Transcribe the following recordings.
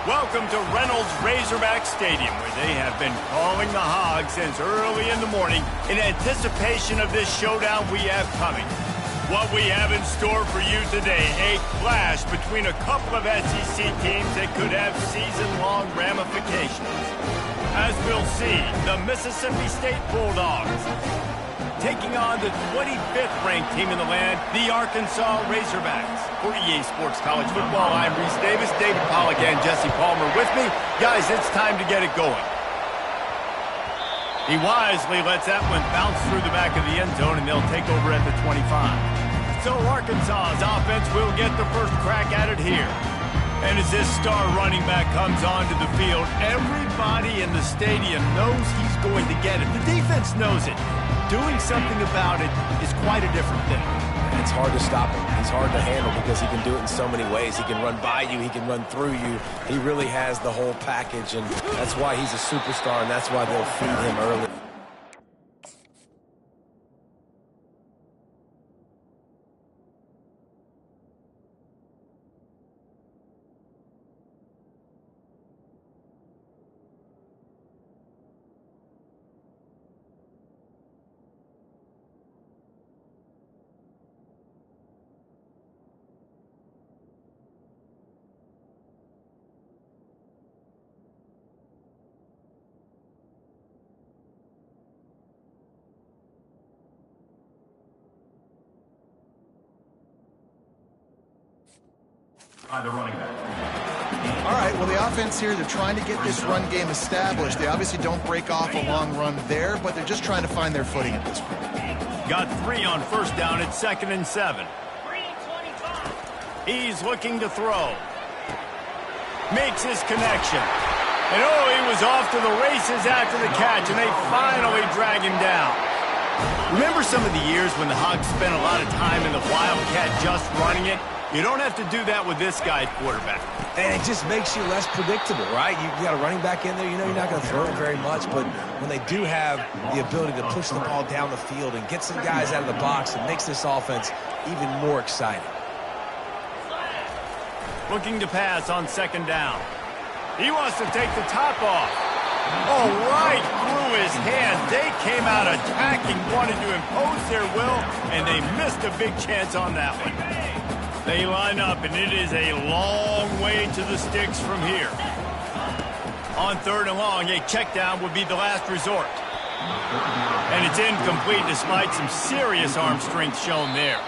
Welcome to Reynolds Razorback Stadium, where they have been calling the Hogs since early in the morning in anticipation of this showdown we have coming. What we have in store for you today, a clash between a couple of SEC teams that could have season-long ramifications. As we'll see, the Mississippi State Bulldogs taking on the 25th ranked team in the land, the Arkansas Razorbacks. For EA Sports College Football, I'm Reese Davis, David Pollack, and Jesse Palmer with me. Guys, it's time to get it going. He wisely lets that one bounce through the back of the end zone, and they'll take over at the 25. So Arkansas's offense will get the first crack at it here. And as this star running back comes onto the field, everybody in the stadium knows he's going to get it. The defense knows it. Doing something about it is quite a different thing. It's hard to stop him. He's hard to handle because he can do it in so many ways. He can run by you. He can run through you. He really has the whole package, and that's why he's a superstar, and that's why they'll feed him early. The running back. All right, well, the offense here, they're trying to get this run game established. They obviously don't break off a long run there, but they're just trying to find their footing at this point. Got 3 on first down at 2nd and 7. He's looking to throw. Makes his connection. And oh, he was off to the races after the catch, and they finally drag him down. Remember some of the years when the Hogs spent a lot of time in the Wildcat just running it? You don't have to do that with this guy at quarterback. And it just makes you less predictable, right? You got a running back in there. You know you're not going to throw it very much, but when they do have the ability to push the ball down the field and get some guys out of the box, it makes this offense even more exciting. Looking to pass on 2nd down. He wants to take the top off. Oh, right through his hands. They came out attacking, wanted to impose their will, and they missed a big chance on that one. They line up, and it is a long way to the sticks from here. On 3rd and long, a check down would be the last resort. And it's incomplete despite some serious arm strength shown there.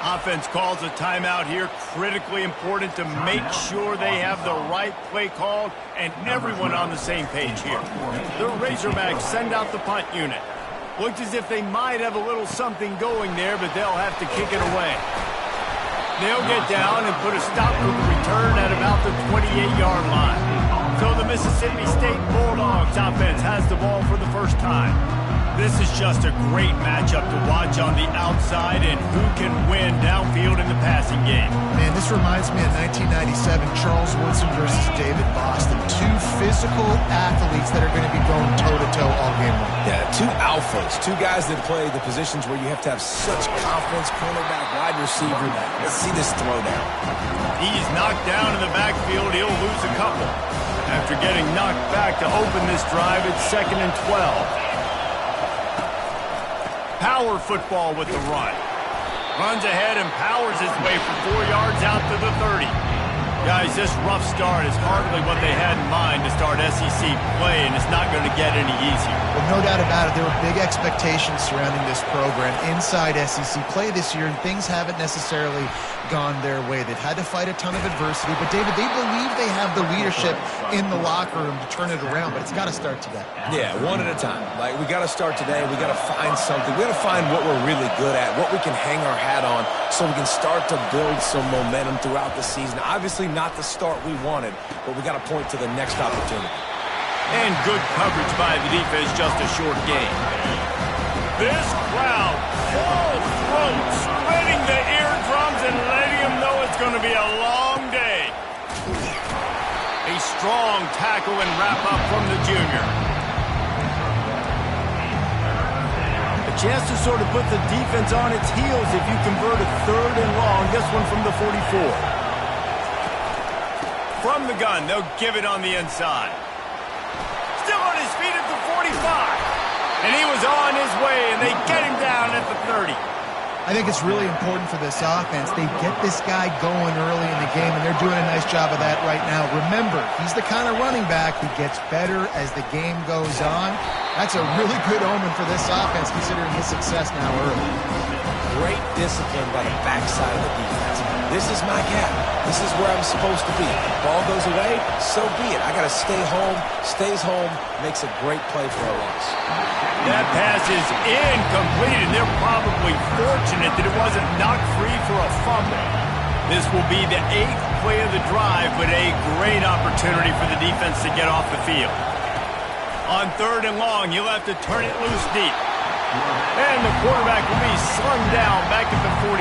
Offense calls a timeout here, critically important to make sure they have the right play called and everyone on the same page here. The Razorbacks send out the punt unit. Looked as if they might have a little something going there, but they'll have to kick it away. They'll get down and put a stop to the return at about the 28-yard line. So the Mississippi State Bulldogs offense has the ball for the first time. This is just a great matchup to watch on the outside and who can win downfield in the passing game. Man, this reminds me of 1997, Charles Woodson versus David Boston. 2 physical athletes that are going to be going toe-to-toe all game long. Yeah, 2 alphas, 2 guys that play the positions where you have to have such confidence, cornerback, wide receiver. Let's see this throwdown. He's knocked down in the backfield. He'll lose a couple. After getting knocked back to open this drive, it's 2nd and 12. Power football with the run. Runs ahead and powers his way for 4 yards out to the 30. Guys, this rough start is hardly what they had in mind to start SEC play, and it's not going to get any easier. Well, no doubt about it. There were big expectations surrounding this program inside SEC play this year, and things haven't necessarily gone their way. They've had to fight a ton of adversity, but David, they believe they have the leadership in the locker room to turn it around, but it's got to start today. Yeah, one at a time. Like, we got to start today. We got to find something. We got to find what we're really good at, what we can hang our hat on, so we can start to build some momentum throughout the season. Obviously not the start we wanted, but we got to point to the next opportunity. And good coverage by the defense, just a short gain. This crowd, full throat, splitting the eardrums and letting them know it's going to be a long day. A strong tackle and wrap-up from the junior. A chance to sort of put the defense on its heels if you convert a 3rd and long, this one from the 44. from the gun. They'll give it on the inside. Still on his feet at the 45. And he was on his way, and they get him down at the 30. I think it's really important for this offense. They get this guy going early in the game, and they're doing a nice job of that right now. Remember, he's the kind of running back who gets better as the game goes on. That's a really good omen for this offense, considering his success now early. Great discipline by the backside of the defense. This is my gap. This is where I'm supposed to be. Ball goes away, so be it. I got to stay home. Stays home, makes a great play for a loss. That pass is incomplete, and they're probably fortunate that it wasn't knocked free for a fumble. This will be the 8th play of the drive, but a great opportunity for the defense to get off the field. On 3rd and long, you'll have to turn it loose deep. And the quarterback will be slung down back at the 43.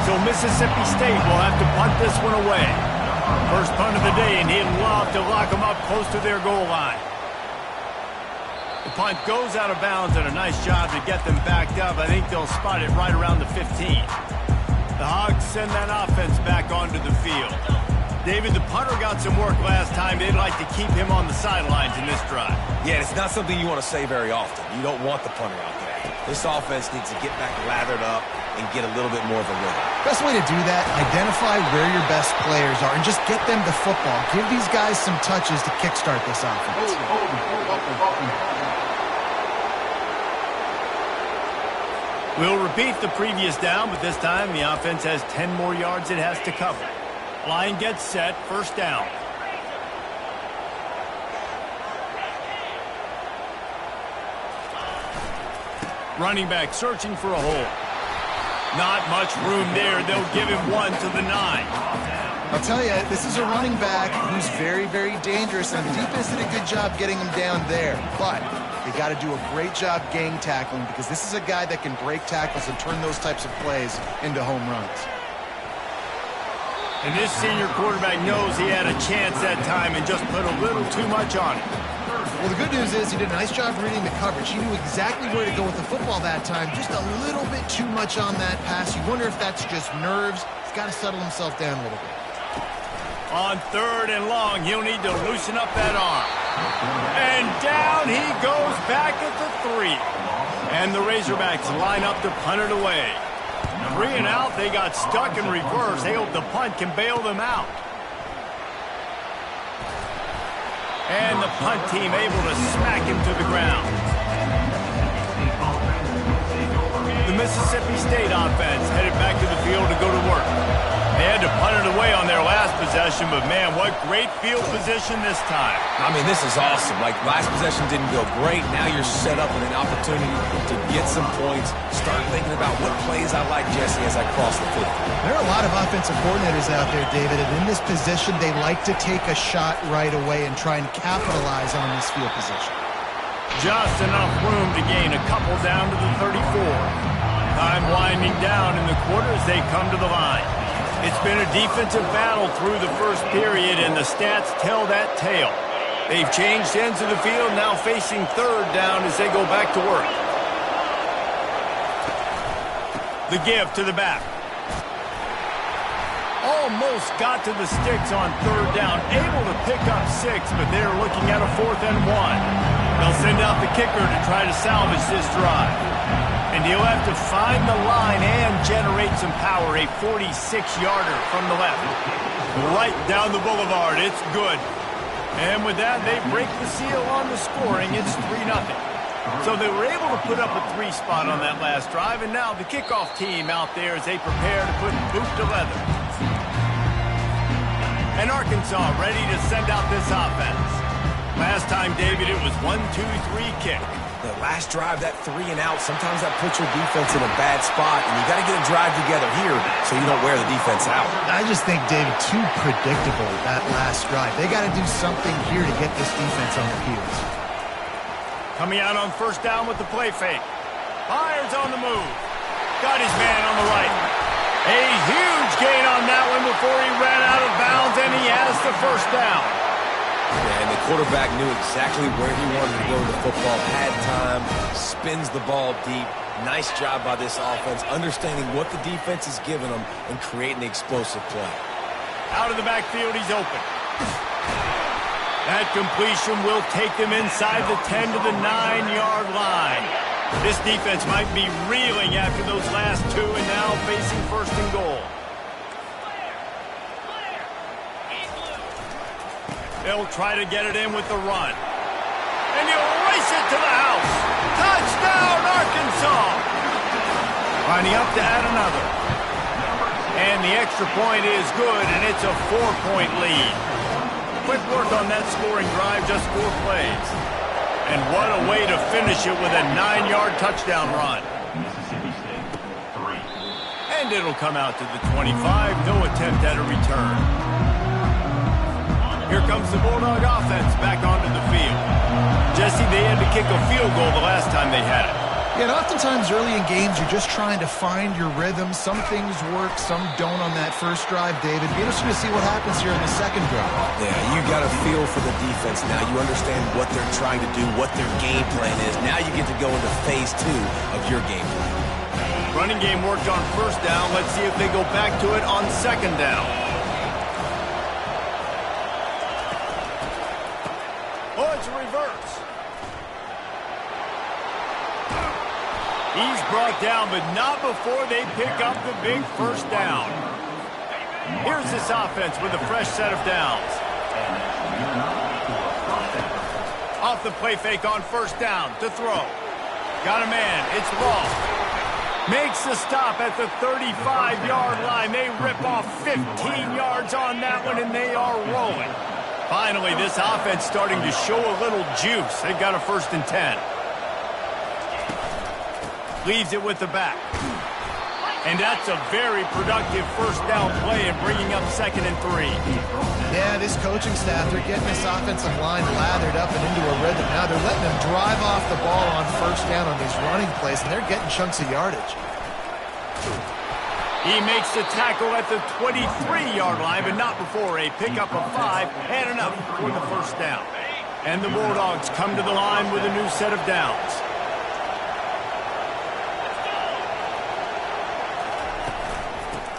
So Mississippi State will have to punt this one away. First punt of the day, and he'd love to lock them up close to their goal line. The punt goes out of bounds, and a nice job to get them backed up. I think they'll spot it right around the 15. The Hogs send that offense back onto the field. David, the punter got some work last time. They'd like to keep him on the sidelines in this drive. Yeah, it's not something you want to say very often. You don't want the punter out there. This offense needs to get back lathered up and get a little bit more of a rhythm. Best way to do that, identify where your best players are and just get them the football. Give these guys some touches to kickstart this offense. We'll repeat the previous down, but this time the offense has 10 more yards it has to cover. Line gets set, first down. Running back searching for a hole. Not much room there. They'll give him one to the 9. I'll tell you, this is a running back who's very, very dangerous, and the defense did a good job getting him down there. But they got to do a great job gang tackling, because this is a guy that can break tackles and turn those types of plays into home runs. And this senior quarterback knows he had a chance that time and just put a little too much on it. Well, the good news is he did a nice job reading the coverage. He knew exactly where to go with the football that time. Just a little bit too much on that pass. You wonder if that's just nerves. He's got to settle himself down a little bit. On 3rd and long, he'll need to loosen up that arm. And down he goes back at the 3. And the Razorbacks line up to punt it away. 3 and out, they got stuck in reverse. They hope the punt can bail them out. And the punt team able to smack him to the ground. The Mississippi State offense headed back to the field to go to work. They had to punt it away on their last possession, but man, what great field position this time. I mean, this is awesome. Like, last possession didn't go great. Now you're set up with an opportunity to get some points. Start thinking about what plays I like, Jesse, as I cross the field. There are a lot of offensive coordinators out there, David, and in this position, they like to take a shot right away and try and capitalize on this field position. Just enough room to gain a couple down to the 34. Time winding down in the quarter as they come to the line. It's been a defensive battle through the first period, and the stats tell that tale. They've changed ends of the field, now facing 3rd down as they go back to work. The give to the back. Almost got to the sticks on 3rd down. Able to pick up 6, but they're looking at a 4th and 1. They'll send out the kicker to try to salvage this drive. And he'll have to find the line and generate some power. A 46-yarder from the left. Right down the boulevard. It's good. And with that, they break the seal on the scoring. It's 3-0. So they were able to put up a 3 spot on that last drive. And now the kickoff team out there as they prepare to put boot to leather. And Arkansas ready to send out this offense. Last time, David, it was 1-2-3 kick. The last drive, that 3 and out, sometimes that puts your defense in a bad spot, and you got to get a drive together here so you don't wear the defense out. I just think, David, too predictable, that last drive. They got to do something here to get this defense on their heels. Coming out on 1st down with the play fake. Fires on the move. Got his man on the right. A huge gain on that one before he ran out of bounds, and he has the 1st down. Yeah, and the quarterback knew exactly where he wanted to go with the football, had time, spins the ball deep. Nice job by this offense, understanding what the defense is giving them and creating the explosive play. Out of the backfield, he's open. That completion will take them inside the 10 to the 9-yard line. This defense might be reeling after those last two and now facing first and goal. They'll try to get it in with the run. And he'll race it to the house. Touchdown, Arkansas! Lining up to add another. And the extra point is good, and it's a 4-point lead. Quick work on that scoring drive, just 4 plays. And what a way to finish it with a 9-yard touchdown run. And it'll come out to the 25, no attempt at a return. Here comes the Bulldog offense back onto the field. Jesse, they had to kick a field goal the last time they had it. Yeah, and oftentimes early in games, you're just trying to find your rhythm. Some things work, some don't on that first drive, David. Be interesting to see what happens here in the second drive. Yeah, you got a feel for the defense now. You understand what they're trying to do, what their game plan is. Now you get to go into phase 2 of your game plan. Running game worked on first down. Let's see if they go back to it on second down. Oh, it's a reverse. He's brought down, but not before they pick up the big first down. Here's this offense with a fresh set of downs. Off the play fake on first down to throw. Got a man. It's Ross. Makes the stop at the 35-yard line. They rip off 15 yards on that one, and they are rolling. Finally, this offense starting to show a little juice. They've got a 1st and 10. Leaves it with the back. And that's a very productive first down play and bringing up 2nd and 3. Yeah, this coaching staff, they're getting this offensive line lathered up and into a rhythm. Now they're letting them drive off the ball on first down on these running plays, and they're getting chunks of yardage. He makes the tackle at the 23-yard line, but not before a pickup of 5 and enough for the first down. And the Bulldogs come to the line with a new set of downs.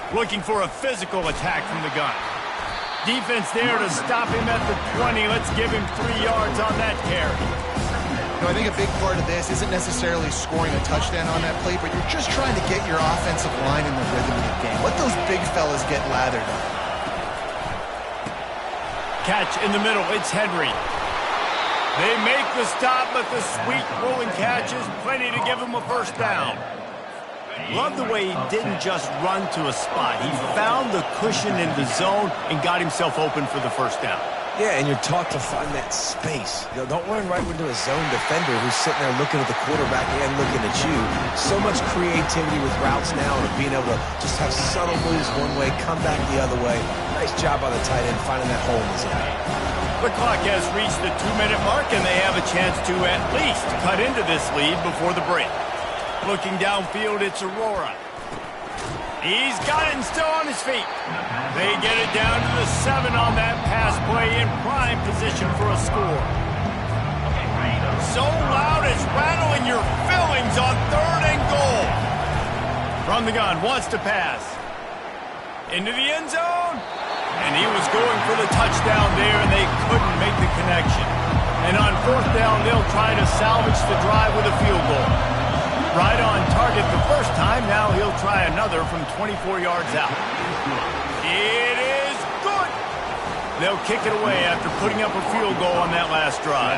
Looking for a physical attack from the gun. Defense there to stop him at the 20. Let's give him 3 yards on that carry. You know, I think a big part of this isn't necessarily scoring a touchdown on that play, but you're just trying to get your offensive line in the rhythm of the game. Let those big fellas get lathered up. Catch in the middle. It's Henry. They make the stop, but the sweet rolling catch is plenty to give him a first down. Love the way he didn't just run to a spot. He found the cushion in the zone and got himself open for the first down. Yeah, and you're taught to find that space. You know, don't run right into a zone defender who's sitting there looking at the quarterback and looking at you. So much creativity with routes now and being able to just have subtle moves one way, come back the other way. Nice job by the tight end finding that hole in the zone. The clock has reached the 2-minute mark, and they have a chance to at least cut into this lead before the break. Looking downfield, it's Aurora. He's got it and still on his feet. They get it down to the 7 on that pass play in prime position for a score. So loud it's rattling your fillings on 3rd and goal. From the gun, wants to pass. Into the end zone. And he was going for the touchdown there, and they couldn't make the connection. And on 4th down, they'll try to salvage the drive with a field goal. Right on target the first time. Now he'll try another from 24 yards out. It is good. They'll kick it away after putting up a field goal on that last drive.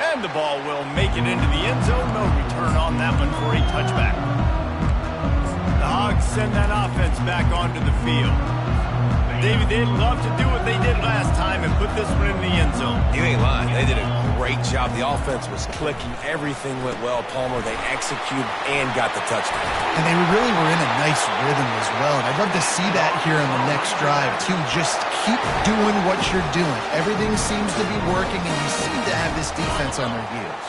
And the ball will make it into the end zone. No return on that one for a touchback. The Hogs send that offense back onto the field. David, they'd love to do what they did last time and put this one in the end zone. You ain't lying. They did a great job. The offense was clicking. Everything went well. Palmer, they executed and got the touchdown. And they really were in a nice rhythm as well. And I'd love to see that here in the next drive, too. Just keep doing what you're doing. Everything seems to be working, and you seem to have this defense on their heels.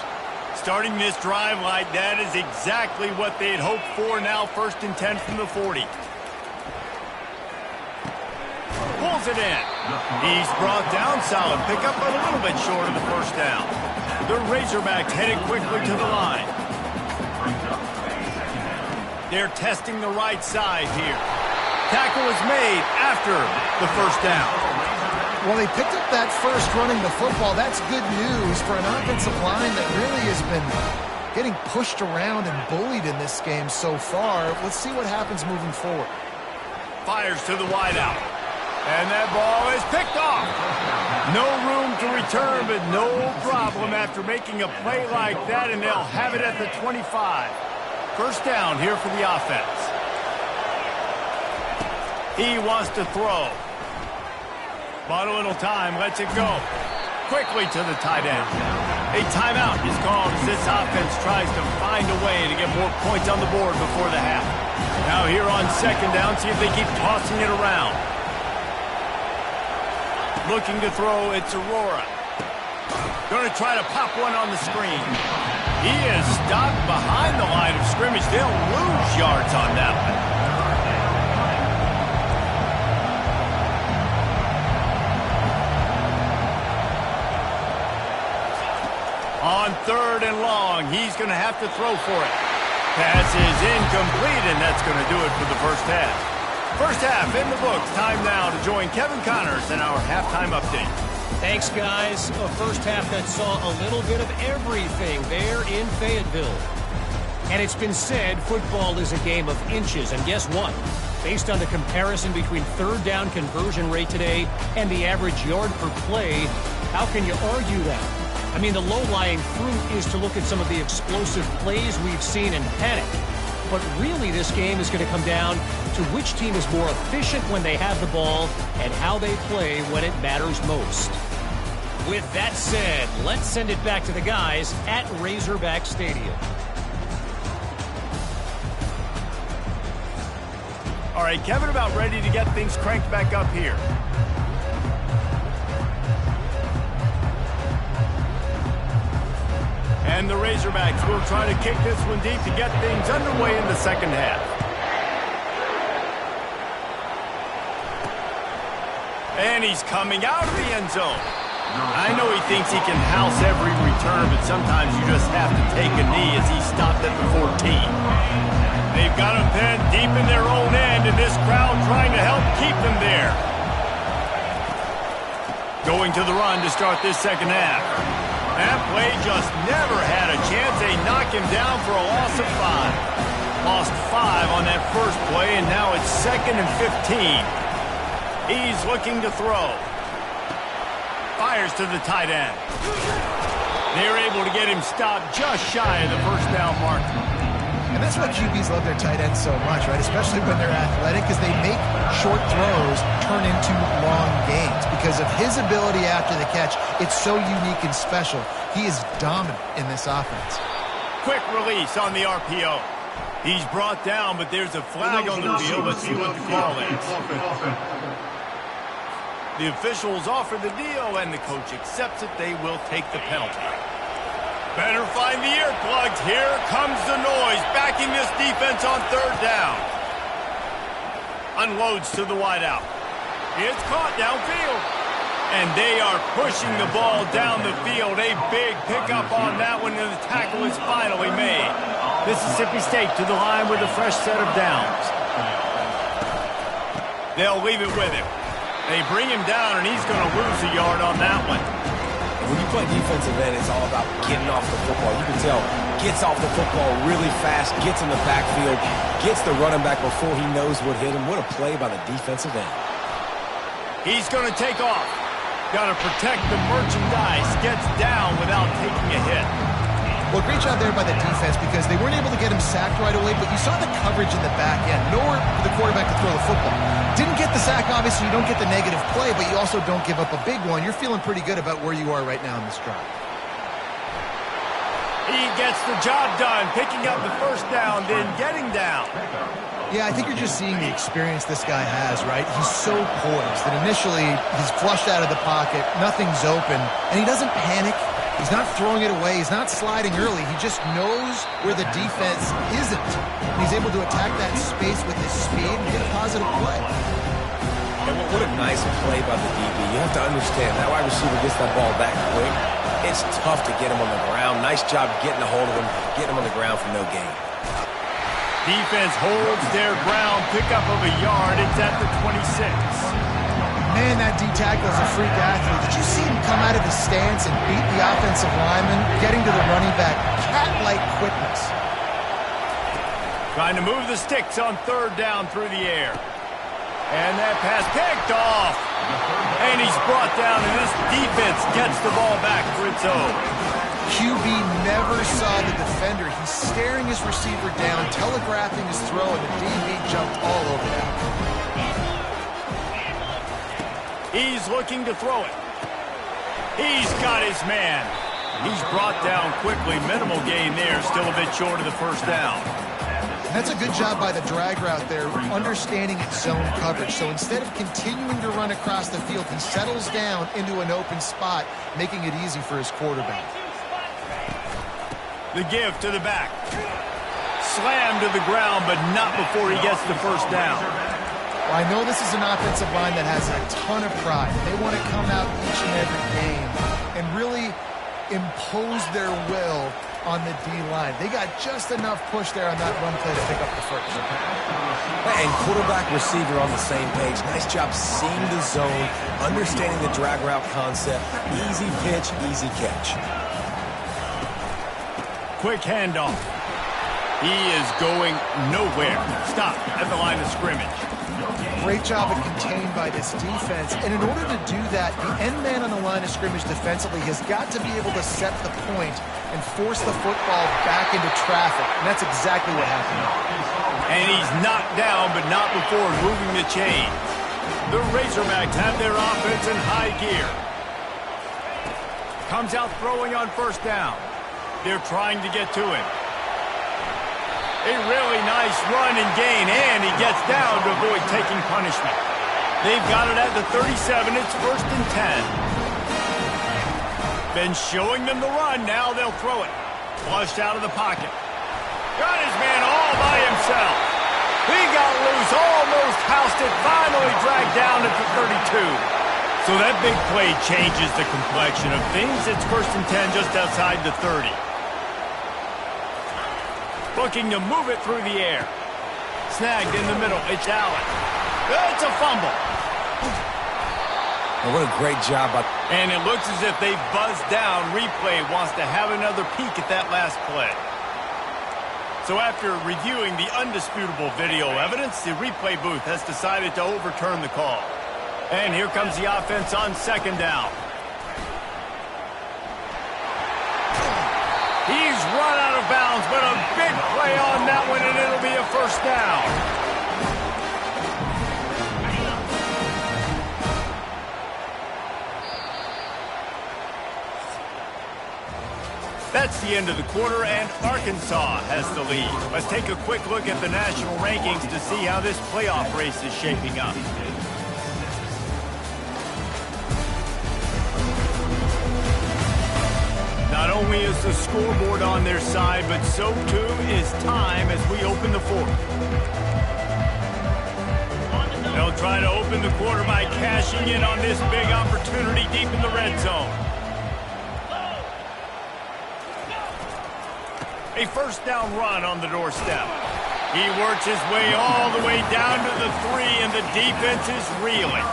Starting this drive like that is exactly what they'd hoped for. Now 1st and 10 from the 40. Pulls it in. He's brought down solid. Pick up a little bit short of the first down. The Razorbacks headed quickly to the line. They're testing the right side here. Tackle is made after the first down. Well, they picked up that first running the football. That's good news for an offensive line that really has been getting pushed around and bullied in this game so far. Let's see what happens moving forward. Fires to the wideout. And that ball is picked off. No room to return, but no problem after making a play like that, and they'll have it at the 25. First down here for the offense. He wants to throw. Bought a little time, lets it go. Quickly to the tight end. A timeout is called as this offense tries to find a way to get more points on the board before the half. Now here on second down, see if they keep tossing it around. Looking to throw, it's Aurora. Going to try to pop one on the screen. He is stopped behind the line of scrimmage. They'll lose yards on that one. On third and long, he's going to have to throw for it. Pass is incomplete, and that's going to do it for the first half. First half in the books. Time now to join Kevin Connors in our halftime update. Thanks, guys. A first half that saw a little bit of everything there in Fayetteville. And it's been said football is a game of inches. And guess what? Based on the comparison between third down conversion rate today and the average yard per play, how can you argue that? I mean, the low-lying fruit is to look at some of the explosive plays we've seen and panic. But really, this game is going to come down to which team is more efficient when they have the ball and how they play when it matters most. With that said, let's send it back to the guys at Razorback Stadium. All right, Kevin, about ready to get things cranked back up here. And the Razorbacks will try to kick this one deep to get things underway in the second half. And he's coming out of the end zone. I know he thinks he can house every return, but sometimes you just have to take a knee as he stopped at the 14. They've got him pinned deep in their own end, and this crowd trying to help keep them there. Going to the run to start this second half. That play just never had a chance. They knock him down for a loss of 5. Lost 5 on that first play, and now it's 2nd and 15. He's looking to throw. Fires to the tight end. They're able to get him stopped just shy of the first down mark. And that's why QBs love their tight ends so much, right? Especially when they're athletic, because they make short throws turn into long gains. Because of his ability after the catch, it's so unique and special. He is dominant in this offense. Quick release on the RPO. He's brought down, but there's a flag on the field. Let's see what the call is. The officials offer the deal, and the coach accepts it. They will take the penalty. Better find the earplugs. Here comes the noise, backing this defense on third down. Unloads to the wideout. It's caught downfield. And they are pushing the ball down the field. A big pickup on that one, and the tackle is finally made. Mississippi State to the line with a fresh set of downs. They'll leave it with him. They bring him down, and he's going to lose a yard on that one. When you play defensive end, it's all about getting off the football. You can tell, gets off the football really fast, gets in the backfield, gets the running back before he knows what hit him. What a play by the defensive end. He's going to take off. Got to protect the merchandise. Gets down without taking a hit. Well, great job there by the defense because they weren't able to get him sacked right away, but you saw the coverage in the back end. Nowhere for the quarterback to throw the football. Didn't get the sack, obviously. You don't get the negative play, but you also don't give up a big one. You're feeling pretty good about where you are right now in this drive. He gets the job done, picking up the first down, then getting down. Yeah, I think you're just seeing the experience this guy has, right? He's so poised that initially he's flushed out of the pocket, nothing's open, and he doesn't panic. He's not throwing it away. He's not sliding early. He just knows where the defense isn't. And he's able to attack that space with his speed and get a positive play. And what a nice play by the DB. You have to understand, that wide receiver gets that ball that quick. It's tough to get him on the ground. Nice job getting a hold of him, getting him on the ground for no gain. Defense holds their ground, pickup of a yard. It's at the 26. Man, that D-tackle is a freak athlete. Did you see him come out of his stance and beat the offensive lineman, getting to the running back? Cat-like quickness. Trying to move the sticks on third down through the air. And that pass picked off. And he's brought down, and this defense gets the ball back for its own. QB never saw the defender. He's staring his receiver down, telegraphing his throw, and the DB jumped all over that. He's looking to throw it. He's got his man. He's brought down quickly. Minimal gain there. Still a bit short of the first down. That's a good job by the drag route there, understanding its zone coverage. So instead of continuing to run across the field, he settles down into an open spot, making it easy for his quarterback. The give to the back. Slammed to the ground, but not before he gets the first down. Well, I know this is an offensive line that has a ton of pride. They want to come out each and every game and really impose their will on the D-line. They got just enough push there on that run play to pick up the first. And quarterback receiver on the same page. Nice job seeing the zone, understanding the drag route concept. Easy pitch, easy catch. Quick handoff. He is going nowhere. Stop at the line of scrimmage. Great job of contained by this defense. And in order to do that, the end man on the line of scrimmage defensively has got to be able to set the point and force the football back into traffic. And that's exactly what happened. And he's knocked down, but not before moving the chain. The Razorbacks have their offense in high gear. Comes out throwing on first down. They're trying to get to him. A really nice run and gain, and he gets down to avoid taking punishment. They've got it at the 37. It's 1st and 10. Been showing them the run. Now they'll throw it. Flushed out of the pocket. Got his man all by himself. He got loose, almost housed it, finally dragged down at the 32. So that big play changes the complexion of things. It's 1st and 10 just outside the 30. Looking to move it through the air. Snagged in the middle. It's Allen. It's a fumble. And what a great job. And it looks as if they buzzed down. Replay wants to have another peek at that last play. So after reviewing the undisputable video evidence, the replay booth has decided to overturn the call. And here comes the offense on 2nd down. He's run out of bounds, but a big play on that one, and it'll be a 1st down. That's the end of the quarter, and Arkansas has the lead. Let's take a quick look at the national rankings to see how this playoff race is shaping up. Not only is the scoreboard on their side, but so too is time as we open the 4th. They'll try to open the quarter by cashing in on this big opportunity deep in the red zone. A 1st down run on the doorstep. He works his way all the way down to the 3, and the defense is reeling.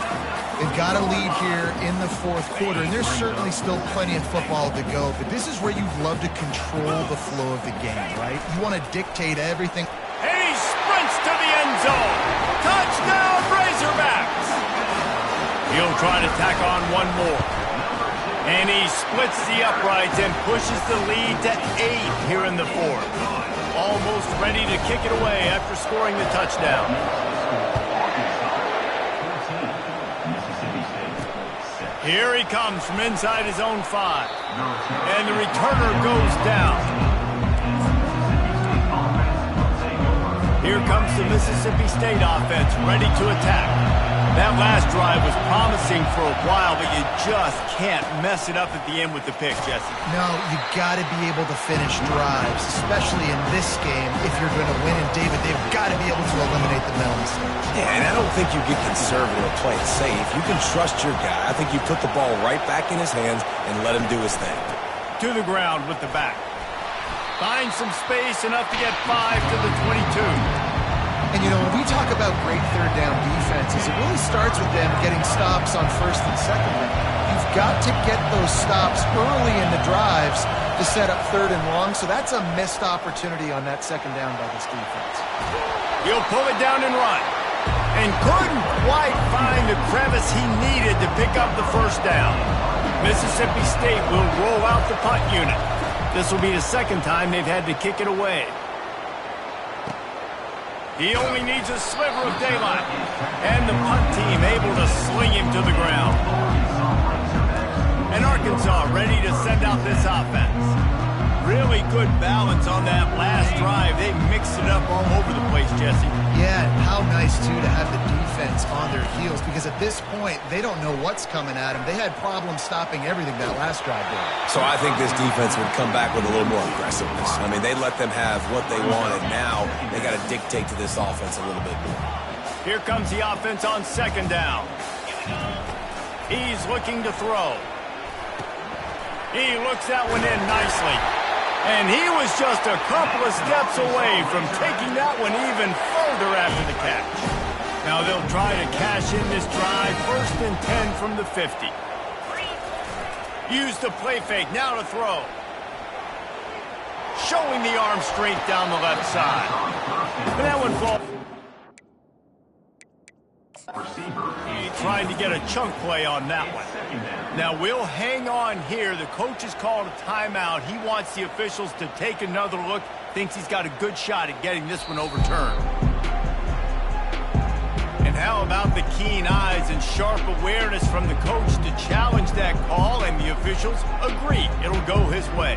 They've got a lead here in the 4th quarter, and there's certainly still plenty of football to go, but this is where you'd love to control the flow of the game, right? You want to dictate everything. And he sprints to the end zone. Touchdown, Razorbacks! He'll try to tack on one more. And he splits the uprights and pushes the lead to 8 here in the 4th. Almost ready to kick it away after scoring the touchdown. Here he comes from inside his own 5. And the returner goes down. Here comes the Mississippi State offense, ready to attack. That last drive was promising for a while, but you just can't mess it up at the end with the pick, Jesse. No, you got to be able to finish drives, especially in this game. If you're going to win, and David, they've got to be able to eliminate the mental mistakes. Yeah, and I don't think you get conservative or play it safe. You can trust your guy. I think you put the ball right back in his hands and let him do his thing. To the ground with the back. Find some space, enough to get 5 to the 22. And, you know, when we talk about great third down defenses, it really starts with them getting stops on first and second down. You've got to get those stops early in the drives to set up third and long, so that's a missed opportunity on that second down by this defense. He'll pull it down and run. And couldn't quite find the crevice he needed to pick up the first down. Mississippi State will roll out the punt unit. This will be the second time they've had to kick it away. He only needs a sliver of daylight. And the punt team able to sling him to the ground. And Arkansas ready to send out this offense. Really good balance on that last drive. They mixed it up all over the place, Jesse. Yeah, and how nice, too, to have the defense on their heels, because at this point, they don't know what's coming at them. They had problems stopping everything that last drive did. So I think this defense would come back with a little more aggressiveness. I mean, they let them have what they wanted. Now they got to dictate to this offense a little bit more. Here comes the offense on second down. He's looking to throw. He looks that one in nicely. And he was just a couple of steps away from taking that one even further after the catch. Now they'll try to cash in this drive. 1st and 10 from the 50. Use the play fake. Now to throw. Showing the arm strength down the left side. But that one falls. Trying to get a chunk play on that one. Now we'll hang on here. The coach has called a timeout. He wants the officials to take another look. Thinks he's got a good shot at getting this one overturned. And how about the keen eyes and sharp awareness from the coach to challenge that call, and the officials agree it'll go his way.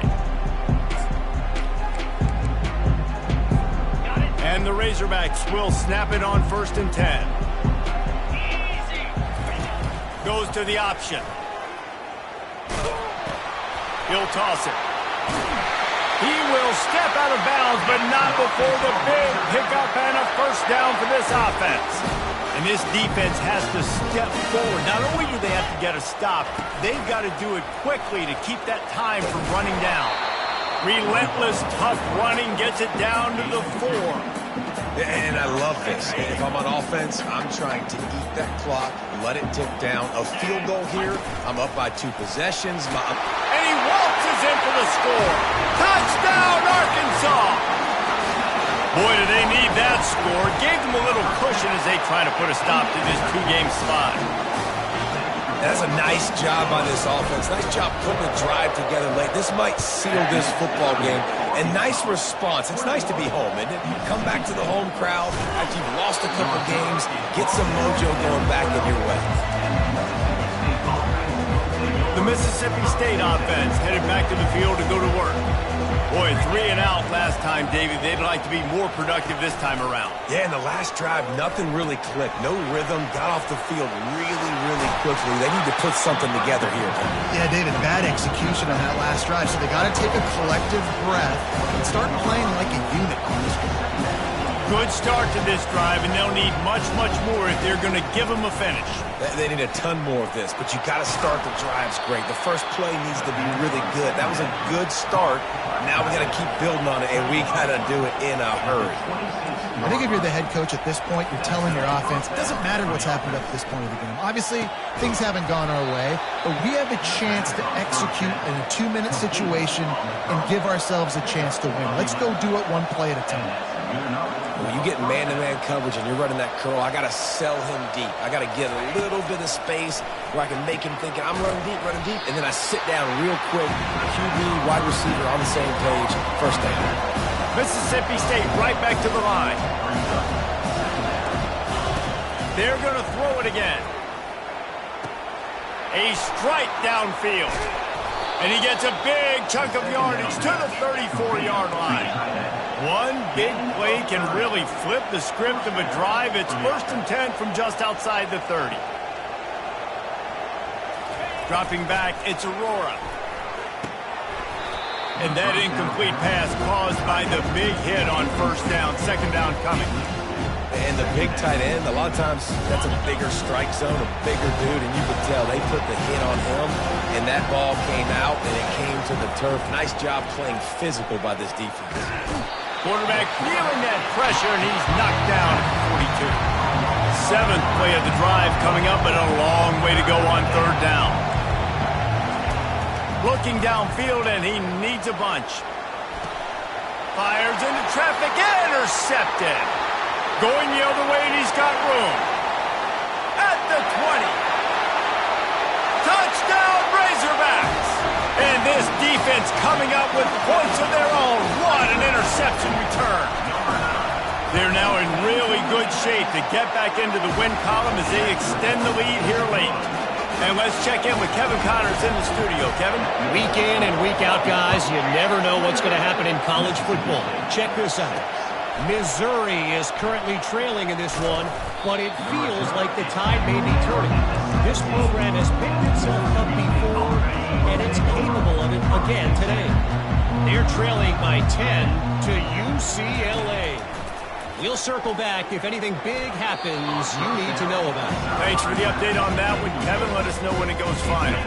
And the Razorbacks will snap it on 1st and 10. Goes to the option. He'll toss it. He will step out of bounds, but not before the big pickup and a first down for this offense. And this defense has to step forward. Not only do they have to get a stop, they've got to do it quickly to keep that time from running down. Relentless, tough running gets it down to the 4. And I love this. If I'm on offense, I'm trying to eat that clock, let it tick down. A field goal here, I'm up by 2 possessions. And he waltzes in for the score. Touchdown, Arkansas! Boy, do they need that score. Gave them a little cushion as they try to put a stop to this 2-game slide. That's a nice job by this offense. Nice job putting a drive together late. This might seal this football game. And nice response. It's nice to be home, isn't it? Come back to the home crowd after you've lost a couple games. Get some mojo going back in your way. The Mississippi State offense headed back to the field to go to work. Boy, 3 and out last time, David. They'd like to be more productive this time around. Yeah, in the last drive, nothing really clicked. No rhythm. Got off the field really quickly. They need to put something together here. Yeah, David, bad execution on that last drive. So they got to take a collective breath and start playing like a unit on this one. Good start to this drive, and they'll need much more if they're going to give them a finish. They need a ton more of this, but you got to start the drives great. The first play needs to be really good. That was a good start. Now we got to keep building on it, and we got to do it in a hurry. I think if you're the head coach at this point, you're telling your offense, it doesn't matter what's happened up to this point of the game. Obviously, things haven't gone our way, but we have a chance to execute in a 2-minute situation and give ourselves a chance to win. Let's go do it one play at a time. When you get man-to-man coverage and you're running that curl, I got to sell him deep. I got to get a little bit of space where I can make him think I'm running deep, and then I sit down real quick. QB, wide receiver on the same page, first down. Mississippi State right back to the line. They're going to throw it again. A strike downfield. And he gets a big chunk of yardage to the 34-yard line. One big play can really flip the script of a drive. It's 1st and 10 from just outside the 30. Dropping back, it's Aurora. And that incomplete pass caused by the big hit on first down. Second down coming. And the big tight end, a lot of times that's a bigger strike zone, a bigger dude, and you could tell they put the hit on him, and that ball came out, and it came to the turf. Nice job playing physical by this defense. Quarterback feeling that pressure, and he's knocked down at 42. Seventh play of the drive coming up, but a long way to go on third down. Looking downfield, and he needs a bunch. Fires into traffic, intercepted. Going the other way, and he's got room. At the 20. Touchdown, Razorbacks! And this defense coming up with points of their own. What an interception return. They're now in really good shape to get back into the win column as they extend the lead here late. And let's check in with Kevin Connors in the studio. Kevin? Week in and week out, guys, you never know what's going to happen in college football. Check this out. Missouri is currently trailing in this one, but it feels like the tide may be turning. This program has picked itself up before, and it's capable of it again today. They're trailing by 10 to UCLA. We'll circle back if anything big happens you need to know about. Thanks for the update on that one, Kevin. Let us know when it goes final.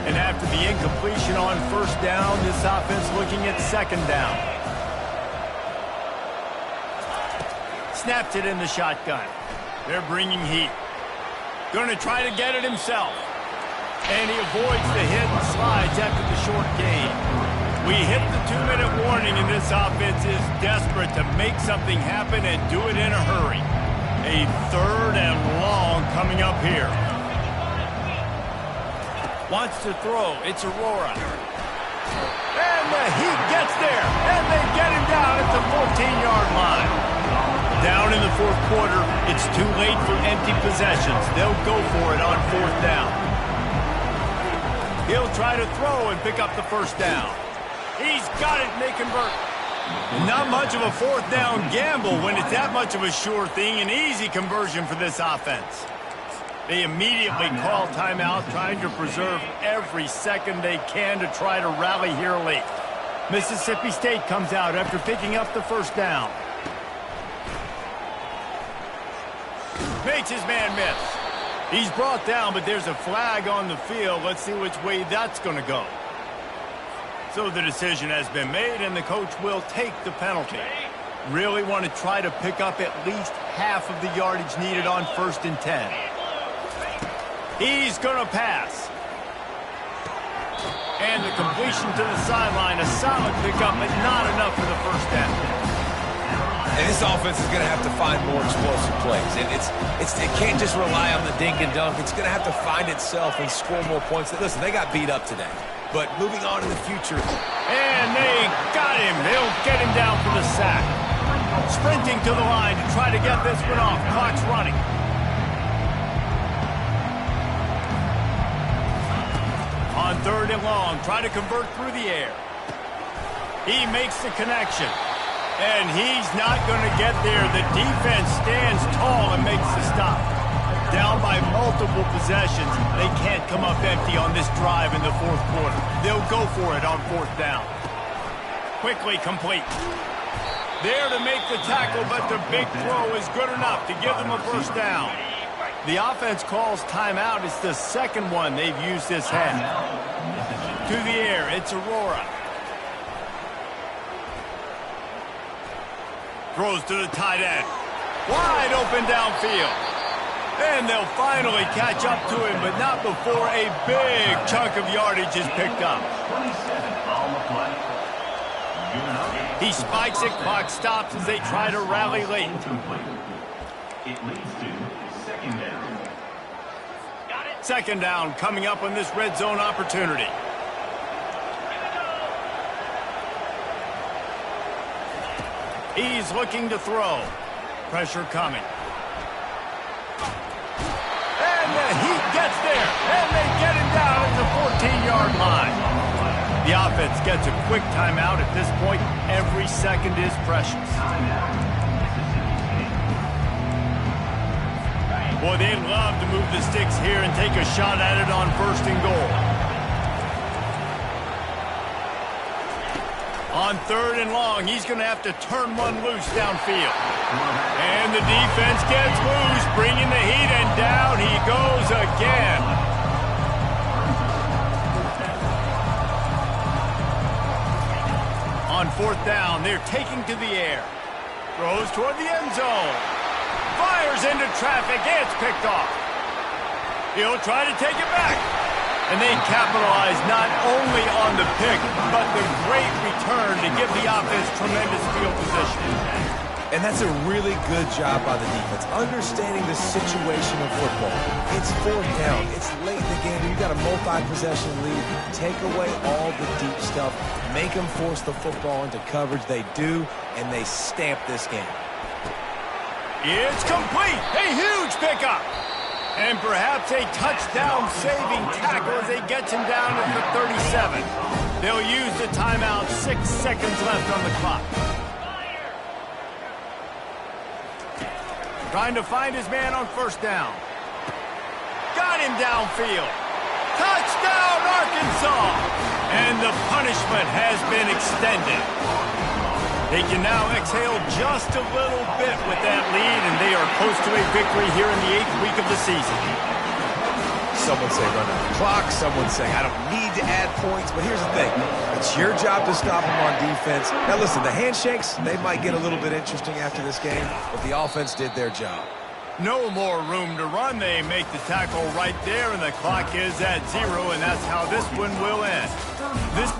And after the incompletion on first down, this offense looking at second down. Snapped it in the shotgun. They're bringing heat. Going to try to get it himself. And he avoids the hit and slides after the short gain. We hit the 2-minute warning, and this offense is desperate to make something happen and do it in a hurry. A third and long coming up here. Wants to throw. It's Aurora. And the Heat gets there, and they get him down at the 14-yard line. Down in the fourth quarter, it's too late for empty possessions. They'll go for it on fourth down. He'll try to throw and pick up the first down. He's got it, and they convert. Not much of a fourth down gamble when it's that much of a sure thing. An easy conversion for this offense. They immediately call timeout, trying to preserve every second they can to try to rally here late. Mississippi State comes out after picking up the first down. Makes his man miss. He's brought down, but there's a flag on the field. Let's see which way that's going to go. So the decision has been made, and the coach will take the penalty. Really want to try to pick up at least half of the yardage needed on 1st and 10. He's going to pass. And the completion to the sideline, a solid pickup, but not enough for the first down. And this offense is going to have to find more explosive plays. And it can't just rely on the dink and dunk. It's going to have to find itself and score more points. Listen, they got beat up today. But moving on in the future. And they got him. They'll get him down for the sack. Sprinting to the line to try to get this one off. Clock's running. On 3rd and long, try to convert through the air. He makes the connection. And he's not going to get there. The defense stands tall and makes the stop. Down by multiple possessions. They can't come up empty on this drive in the fourth quarter. They'll go for it on 4th down. Quickly complete. There to make the tackle, but the big throw is good enough to give them a first down. The offense calls timeout. It's the second one they've used this half. To the air, it's Aurora. Throws to the tight end. Wide open downfield. And they'll finally catch up to him, but not before a big chunk of yardage is picked up. He spikes it, clock stops as they try to rally late. It leads to second down. Second down coming up on this red zone opportunity. He's looking to throw. Pressure coming. And the Heat gets there, and they get him down at the 14-yard line. The offense gets a quick timeout at this point. Every second is precious. Boy, they'd love to move the sticks here and take a shot at it on 1st and goal. On 3rd and long, he's going to have to turn one loose downfield. And the defense gets loose, bringing the heat, and down he goes again. On fourth down, they're taking to the air. Throws toward the end zone. Fires into traffic. It's picked off. He'll try to take it back. And they capitalize not only on the pick, but the great return to give the offense tremendous field position. And that's a really good job by the defense, understanding the situation of football. It's fourth down. It's late in the game. You've got a multi-possession lead. Take away all the deep stuff. Make them force the football into coverage. They do, and they stamp this game. It's complete. A huge pickup. And perhaps a touchdown-saving tackle as they get him down at the 37. They'll use the timeout. 6 seconds left on the clock. Trying to find his man on first down. Got him downfield. Touchdown, Arkansas! And the punishment has been extended. They can now exhale just a little bit with that lead, and they are close to a victory here in the 8th week of the season. Someone say run out the clock. Someone saying I don't need to add points. But here's the thing. It's your job to stop them on defense. Now listen, the handshakes, they might get a little bit interesting after this game, but the offense did their job. No more room to run. They make the tackle right there, and the clock is at 0, and that's how this one will end. This